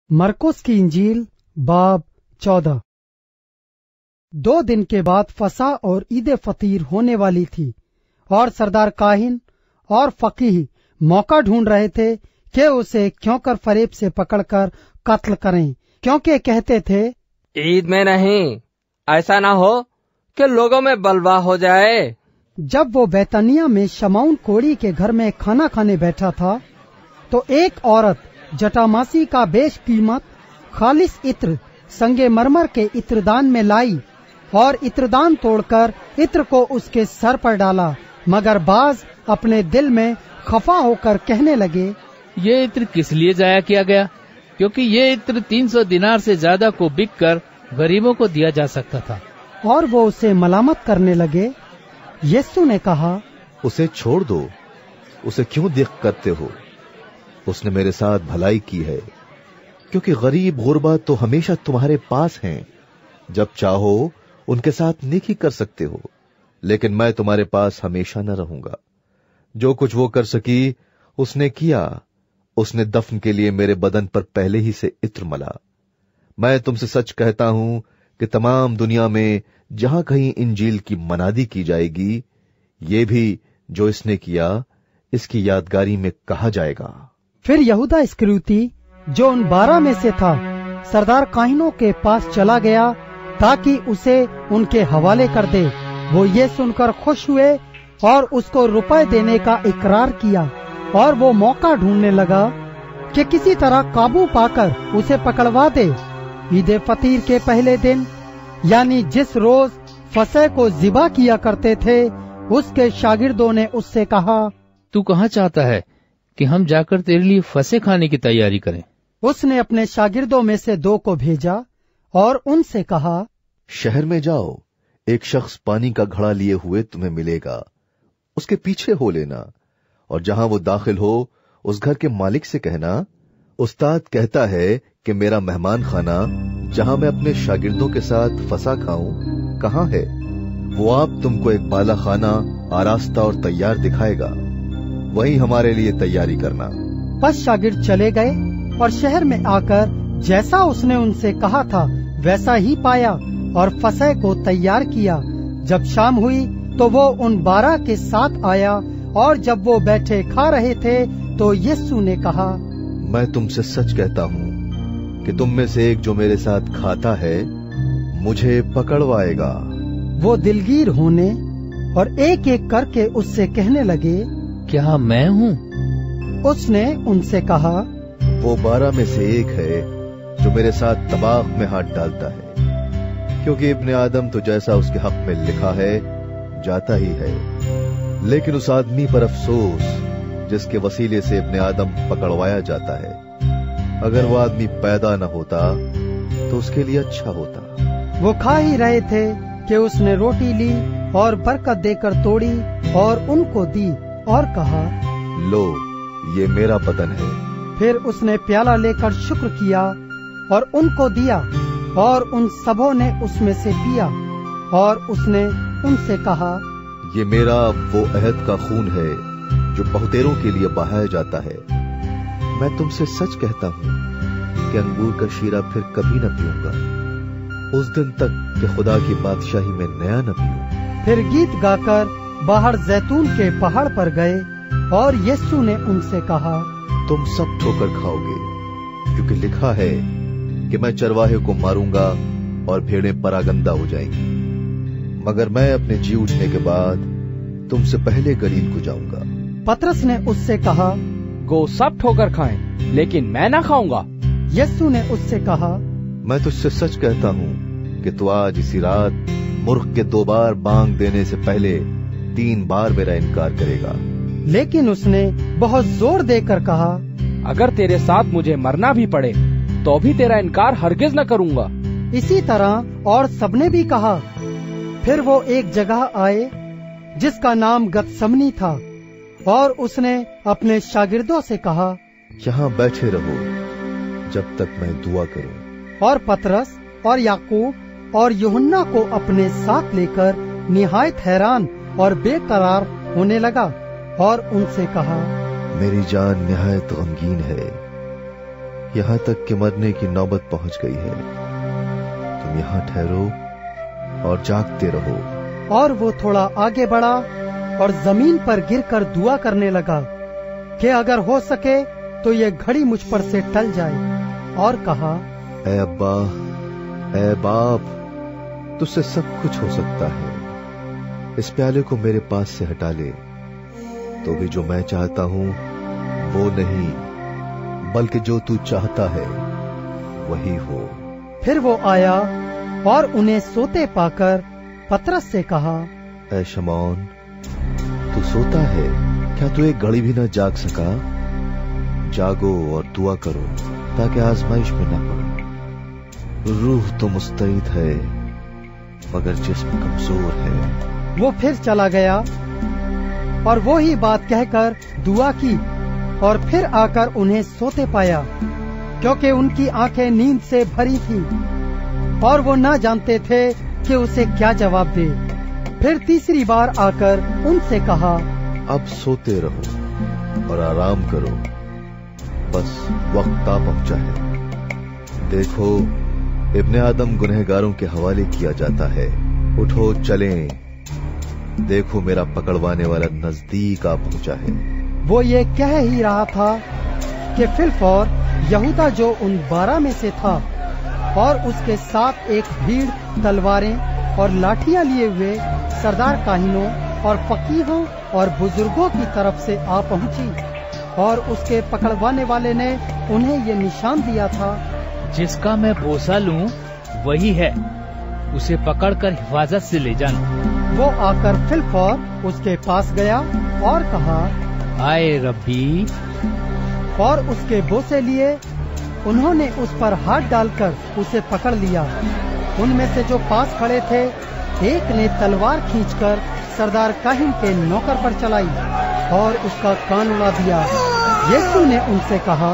मरकुस की इंजील बाब 14। 2 दिन के बाद फसा और ईद फतीर होने वाली थी और सरदार काहिन और फकीह मौका ढूंढ रहे थे कि उसे क्योंकर फरेब से पकड़कर कत्ल करें, क्योंकि कहते थे ईद में नहीं, ऐसा ना हो कि लोगों में बलवा हो जाए। जब वो बैतनिया में शमौन कोड़ी के घर में खाना खाने बैठा था तो एक औरत जटामासी का बेशकीमत खालिस इत्र संगे मरमर के इत्रदान में लाई और इत्रदान तोड़कर इत्र को उसके सर पर डाला। मगर बाज अपने दिल में खफा होकर कहने लगे, ये इत्र किस लिए जाया किया गया, क्योंकि ये इत्र 300 दिनार से ज्यादा को बिक कर गरीबों को दिया जा सकता था। और वो उसे मलामत करने लगे। यीशु ने कहा, उसे छोड़ दो, उसे क्यों देख करते हो? उसने मेरे साथ भलाई की है, क्योंकि गरीब गुरबा तो हमेशा तुम्हारे पास हैं। जब चाहो उनके साथ नेकी कर सकते हो, लेकिन मैं तुम्हारे पास हमेशा न रहूंगा। जो कुछ वो कर सकी उसने किया। उसने दफन के लिए मेरे बदन पर पहले ही से इत्र मला। मैं तुमसे सच कहता हूं कि तमाम दुनिया में जहां कहीं इंजील की मनादी की जाएगी, ये भी जो इसने किया इसकी यादगारी में कहा जाएगा। फिर यहूदा इस्करियोती जो उन 12 में से था, सरदार काहिनों के पास चला गया ताकि उसे उनके हवाले कर दे। वो ये सुनकर खुश हुए और उसको रुपए देने का इकरार किया और वो मौका ढूंढने लगा कि किसी तरह काबू पाकर उसे पकड़वा दे। ईद फतीर के पहले दिन, यानी जिस रोज फसह को ज़िबा किया करते थे, उसके शागिर्दों ने उससे कहा, तू कहाँ चाहता है कि हम जाकर तेरे लिए फसह खाने की तैयारी करें? उसने अपने शागिर्दों में से 2 को भेजा और उनसे कहा, शहर में जाओ, एक शख्स पानी का घड़ा लिए हुए तुम्हें मिलेगा, उसके पीछे हो लेना, और जहां वो दाखिल हो उस घर के मालिक से कहना, उस्ताद कहता है कि मेरा मेहमान खाना जहां मैं अपने शागिर्दों के साथ फसा खाऊं कहाँ है। वो आप तुमको एक बाला खाना आरास्ता और तैयार दिखाएगा, वहीं हमारे लिए तैयारी करना। बस शागिर्द चले गए और शहर में आकर जैसा उसने उनसे कहा था वैसा ही पाया और फसह को तैयार किया। जब शाम हुई तो वो उन 12 के साथ आया और जब वो बैठे खा रहे थे तो यीशु ने कहा, मैं तुमसे सच कहता हूं कि तुम में से एक जो मेरे साथ खाता है मुझे पकड़वाएगा। वो दिलगीर होने और एक एक करके उससे कहने लगे, क्या मैं हूँ? उसने उनसे कहा, वो 12 में से एक है जो मेरे साथ तबाख में हाथ डालता है, क्योंकि इब्ने आदम तो जैसा उसके हक में लिखा है जाता ही है, लेकिन उस आदमी पर अफसोस जिसके वसीले से इब्ने आदम पकड़वाया जाता है। अगर वो आदमी पैदा न होता तो उसके लिए अच्छा होता। वो खा ही रहे थे कि उसने रोटी ली और बरकत देकर तोड़ी और उनको दी और कहा, लो, ये मेरा बदन है। फिर उसने प्याला लेकर शुक्र किया और उनको दिया और उन सबों ने उसमें से पिया। और उसने उनसे कहा, ये मेरा वो अहद का खून है जो बहुतेरों के लिए बहाया जाता है। मैं तुमसे सच कहता हूँ कि अंगूर का शीरा फिर कभी न पीऊंगा, उस दिन तक कि खुदा की बादशाही में नया न पीऊं। फिर गीत गाकर बाहर जैतून के पहाड़ पर गए और यीशु ने उनसे कहा, तुम सब ठोकर खाओगे, क्योंकि लिखा है कि मैं चरवाहे को मारूंगा और भेड़ें परागंदा हो जाएंगी। मगर मैं अपने जी उठने के बाद तुमसे पहले गलील को जाऊंगा। पतरस ने उससे कहा, गो सब ठोकर खाएं, लेकिन मैं ना खाऊंगा। यीशु ने उससे कहा, मैं तुझसे सच कहता हूँ कि तू आज इसी रात मुर्ग के 2 बार बांग देने से पहले 3 बार मेरा इनकार करेगा। लेकिन उसने बहुत जोर देकर कहा, अगर तेरे साथ मुझे मरना भी पड़े तो भी तेरा इनकार हरगिज न करूंगा। इसी तरह और सबने भी कहा। फिर वो एक जगह आए जिसका नाम गतसमनी था और उसने अपने शागिर्दों से कहा, यहाँ बैठे रहो जब तक मैं दुआ करूं। और पतरस और याकूब और यूहन्ना को अपने साथ लेकर निहायत हैरान और बेकरार होने लगा और उनसे कहा, मेरी जान निहायत गमगीन है, यहाँ तक कि मरने की नौबत पहुंच गई है। तुम यहाँ ठहरो और जागते रहो। और वो थोड़ा आगे बढ़ा और जमीन पर गिरकर दुआ करने लगा कि अगर हो सके तो ये घड़ी मुझ पर से टल जाए, और कहा, ऐ अब्बा, ऐ बाप, तुझसे सब कुछ हो सकता है। इस प्याले को मेरे पास से हटा ले, तो भी जो मैं चाहता हूं वो नहीं, बल्कि जो तू चाहता है वही हो। फिर वो आया और उन्हें सोते पाकर पतरस से कहा, ऐ शमौन, तू सोता है क्या? तू एक घड़ी भी न जाग सका? जागो और दुआ करो ताकि आजमाइश में न पड़ो। रूह तो मुस्तैद है मगर जिस्म कमजोर है। वो फिर चला गया और वो ही बात कहकर दुआ की और फिर आकर उन्हें सोते पाया, क्योंकि उनकी आंखें नींद से भरी थी और वो न जानते थे कि उसे क्या जवाब दे। फिर तीसरी बार आकर उनसे कहा, अब सोते रहो और आराम करो, बस वक्त आ पहुंचा है। देखो, इब्ने आदम गुनहगारों के हवाले किया जाता है। उठो चलें, देखो मेरा पकड़वाने वाला नजदीक आ पहुंचा है। वो ये कह ही रहा था कि फिलफौर यहूदा जो उन 12 में से था और उसके साथ एक भीड़ तलवारें और लाठियां लिए हुए सरदार काहिनों और फकीहों और बुजुर्गों की तरफ से आ पहुंची, और उसके पकड़वाने वाले ने उन्हें ये निशान दिया था, जिसका मैं बोसा लूं वही है, उसे पकड़कर हिफाजत से ले जाना। वो आकर फिलफौर उसके पास गया और कहा, आए रब्बी, और उसके बोसे लिए। उन्होंने उस पर हाथ डालकर उसे पकड़ लिया। उनमें से जो पास खड़े थे, एक ने तलवार खींचकर सरदार काहिन के नौकर पर चलाई और उसका कान उड़ा दिया। यीशु ने उनसे कहा,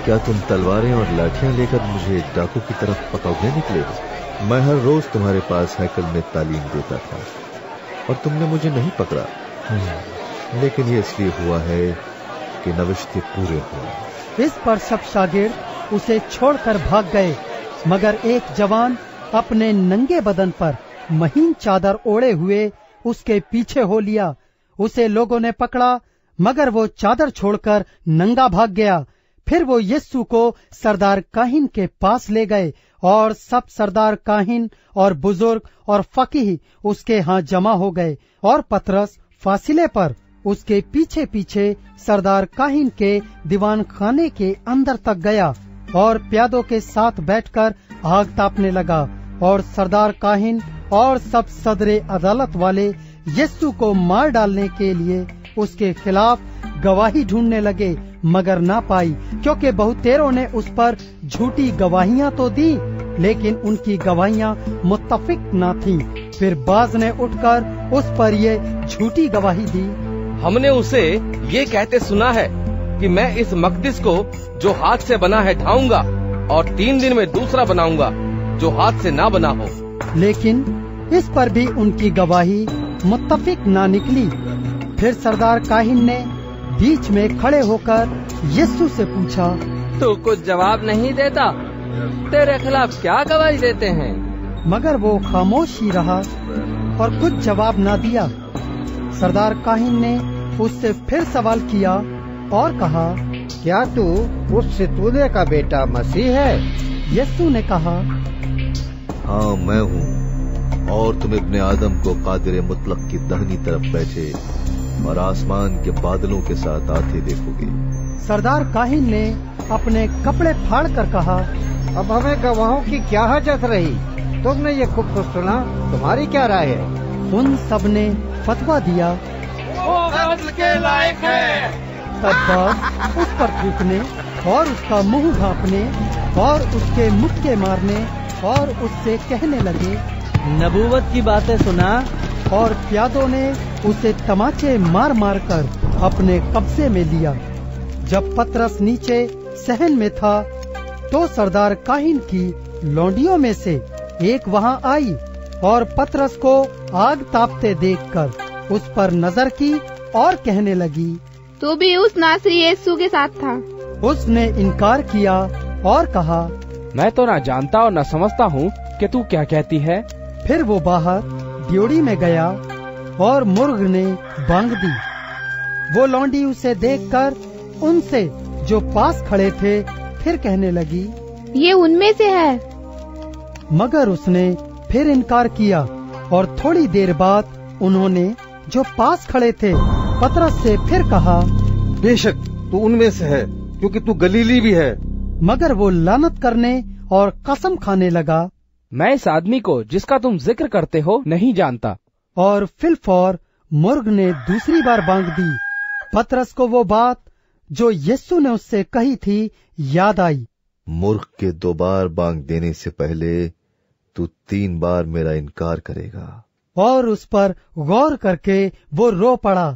क्या तुम तलवारें और लाठियां लेकर मुझे डाकू की तरफ पकड़ने निकले हो? मैं हर रोज तुम्हारे पास हैकल में तालीम देता था और तुमने मुझे नहीं पकड़ा, लेकिन ये इसलिए हुआ है कि नविश्ते पूरे हो। इस पर सब शागिर्द उसे छोड़कर भाग गए, मगर एक जवान अपने नंगे बदन पर महीन चादर ओढ़े हुए उसके पीछे हो लिया। उसे लोगों ने पकड़ा, मगर वो चादर छोड़कर नंगा भाग गया। फिर वो यीशु को सरदार काहिन के पास ले गए और सब सरदार काहिन और बुजुर्ग और फकीह उसके यहाँ जमा हो गए, और पतरस फासिले पर उसके पीछे पीछे सरदार काहिन के दीवान खाने के अंदर तक गया और प्यादों के साथ बैठकर आग तापने लगा। और सरदार काहिन और सब सदरे अदालत वाले यीशु को मार डालने के लिए उसके खिलाफ गवाही ढूंढने लगे, मगर ना पाई, क्योंकि बहुतेरों ने उस पर झूठी गवाहियां तो दी, लेकिन उनकी गवाहियां मुत्तफिक ना थीं। फिर बाज ने उठकर उस पर ये झूठी गवाही दी, हमने उसे ये कहते सुना है कि मैं इस मकदिस को जो हाथ से बना है ढाऊंगा और 3 दिन में दूसरा बनाऊंगा जो हाथ से ना बना हो। लेकिन इस पर भी उनकी गवाही मुत्तफिक ना निकली। फिर सरदार काहिन ने बीच में खड़े होकर यीशु से पूछा, तो कुछ जवाब नहीं देता? तेरे खिलाफ क्या गवाही देते हैं? मगर वो खामोश ही रहा और कुछ जवाब ना दिया। सरदार काहिन ने उससे फिर सवाल किया और कहा, क्या तू उस सितूने का बेटा मसीह है? यीशु ने कहा, हाँ मैं हूँ, और तुम इब्ने आदम को कादिर मुतलक की दाहिनी तरफ बैठे और आसमान के बादलों के साथ आते देखोगे। सरदार काहिन ने अपने कपड़े फाड़ कर कहा, अब हमें गवाहों की क्या हाजत रही? तुमने ये खूब कुछ सुना, तुम्हारी क्या राय है? उन सब ने फतवा दिया, वो कत्ल के लायक है। तब बाज उस पर थूकने और उसका मुंह ढांपने और उसके मुक्के मारने और उससे कहने लगे, नबूवत की बातें सुना। और प्यादों ने उसे तमाचे मार मार कर अपने कब्जे में लिया। जब पतरस नीचे सहन में था तो सरदार काहिन की लौंडियों में से एक वहां आई और पतरस को आग तापते देखकर उस पर नजर की और कहने लगी, तू भी उस नासरी यीशु के साथ था। उसने इनकार किया और कहा, मैं तो न जानता और न समझता हूँ कि तू क्या कहती है। फिर वो बाहर ड्योढ़ी में गया और मुर्ग ने बांग दी। वो लौंडी उसे देखकर उनसे जो पास खड़े थे फिर कहने लगी, ये उनमें से है। मगर उसने फिर इनकार किया और थोड़ी देर बाद उन्होंने जो पास खड़े थे पतरस से फिर कहा, बेशक तू उनमें से है, क्योंकि तू गलीली भी है। मगर वो लानत करने और कसम खाने लगा, मैं इस आदमी को जिसका तुम जिक्र करते हो नहीं जानता। और फिलफौर मुर्ग ने दूसरी बार बांग दी। पतरस को वो बात जो यीशु ने उससे कही थी याद आई। मुर्ग के 2 बार बांग देने से पहले तू 3 बार मेरा इनकार करेगा। और उस पर गौर करके वो रो पड़ा।